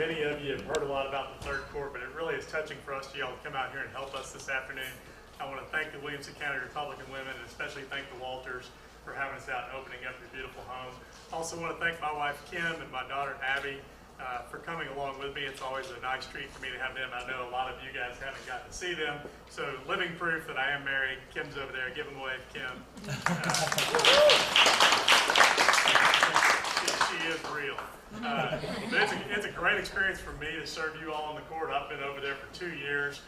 many of you have heard a lot about the third court, but it really is touching for us, y'all, to come out here and help us this afternoon. I want to thank the Williamson County Republican women, and especially thank the Walters for having us out and opening up your beautiful home. Also want to thank my wife Kim and my daughter Abby for coming along with me. It's always a nice treat for me to have them. I know a lot of you guys haven't gotten to see them, so living proof that I am married. Kim's over there. Give them a wave, Kim. She is real. It's a great experience for me to serve you all on the court. I've been over there for 2 years,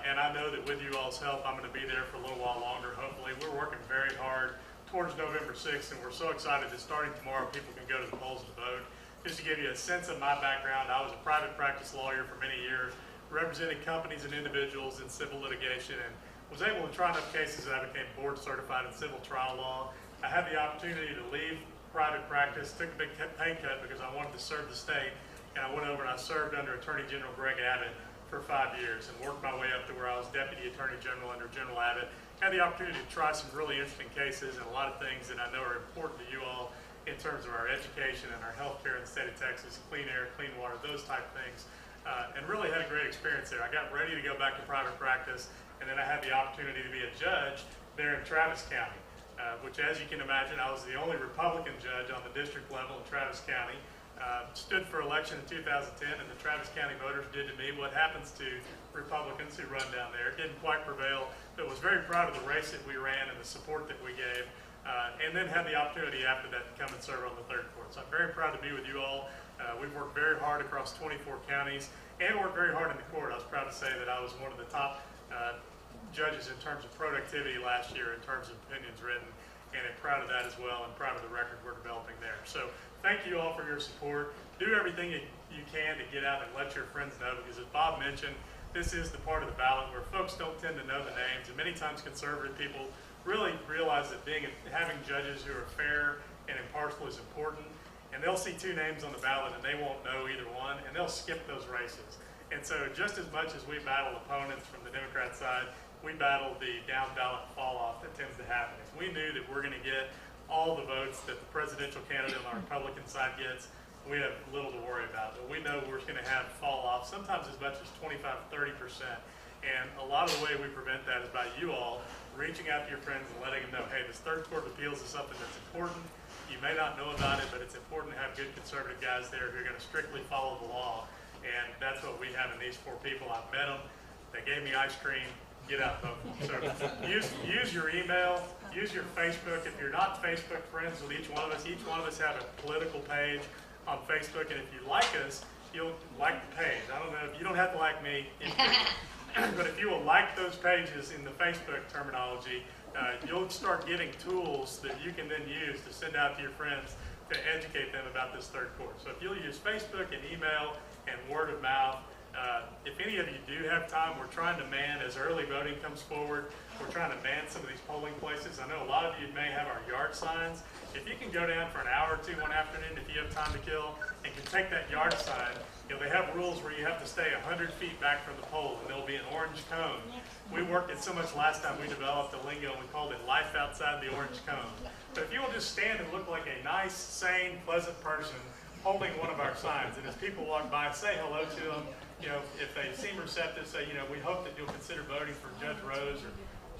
and I know that with you all's help, I'm going to be there for a little while longer, hopefully. We're working very hard towards November 6th, and we're so excited that starting tomorrow, people can go to the polls to vote. Just to give you a sense of my background, I was a private practice lawyer for many years, representing companies and individuals in civil litigation, and was able to try enough cases that I became board certified in civil trial law. I had the opportunity to leave private practice, took a big pay cut because I wanted to serve the state, and I went over and I served under Attorney General Greg Abbott for 5 years and worked my way up to where I was Deputy Attorney General under General Abbott. Had the opportunity to try some really interesting cases and a lot of things that I know are important to you all in terms of our education and our health care in the state of Texas, clean air, clean water, those type of things, and really had a great experience there. I got ready to go back to private practice, and then I had the opportunity to be a judge there in Travis County, which, as you can imagine, I was the only Republican judge on the district level in Travis County. Stood for election in 2010, and the Travis County voters did to me what happens to Republicans who run down there. Didn't quite prevail, but was very proud of the race that we ran and the support that we gave. And then had the opportunity after that to come and serve on the third court. So I'm very proud to be with you all. We've worked very hard across 24 counties and worked very hard in the court. I was proud to say that I was one of the top judges in terms of productivity last year in terms of opinions written, and I'm proud of that as well and proud of the record we're developing there. So thank you all for your support. Do everything you can to get out and let your friends know, because as Bob mentioned, this is the part of the ballot where folks don't tend to know the names, and many times conservative people really realize that having judges who are fair and impartial is important, and they'll see 2 names on the ballot and they won't know either one, and they'll skip those races. And so just as much as we battle opponents from the Democrat side, we battle the down ballot fall off that tends to happen. If we knew that we're going to get all the votes that the presidential candidate on the Republican side gets, we have little to worry about. But we know we're going to have fall off, sometimes as much as 25–30%. And a lot of the way we prevent that is by you all reaching out to your friends and letting them know, hey, this third court of appeals is something that's important. You may not know about it, but it's important to have good conservative guys there who are going to strictly follow the law. And that's what we have in these 4 people. I've met them. They gave me ice cream. Get out and vote. So use your email, use your Facebook. If you're not Facebook friends with each one of us have a political page on Facebook. And if you like us, you'll like the page. I don't know, you don't have to like me, but if you will like those pages in the Facebook terminology, you'll start getting tools that you can then use to send out to your friends to educate them about this third court. So if you'll use Facebook and email and word of mouth, if any of you do have time, we're trying to man, as early voting comes forward, we're trying to man some of these polling places. I know a lot of you may have our yard signs. If you can go down for an hour or 2 one afternoon, if you have time to kill, and can take that yard sign, they have rules where you have to stay 100 feet back from the pole, and there'll be an orange cone. We worked it so much last time, we developed a lingo, and we called it life outside the orange cone. But if you will just stand and look like a nice, sane, pleasant person holding one of our signs, and as people walk by, say hello to them. If they seem receptive, say, we hope that you'll consider voting for Judge Rose or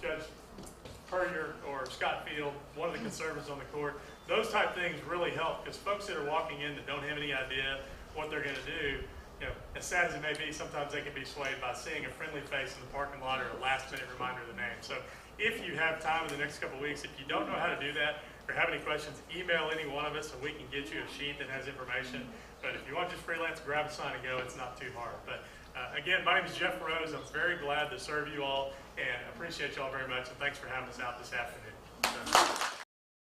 Judge Puryear or Scott Field, one of the conservatives on the court. Those type things really help, because folks that are walking in that don't have any idea what they're going to do, as sad as it may be, sometimes they can be swayed by seeing a friendly face in the parking lot or a last-minute reminder of the name. So if you have time in the next couple of weeks, if you don't know how to do that or have any questions, email any one of us and we can get you a sheet that has information. But if you want just freelance, grab a sign and go. It's not too hard. But again, my name is Jeff Rose. I'm very glad to serve you all and appreciate you all very much. And thanks for having us out this afternoon. So.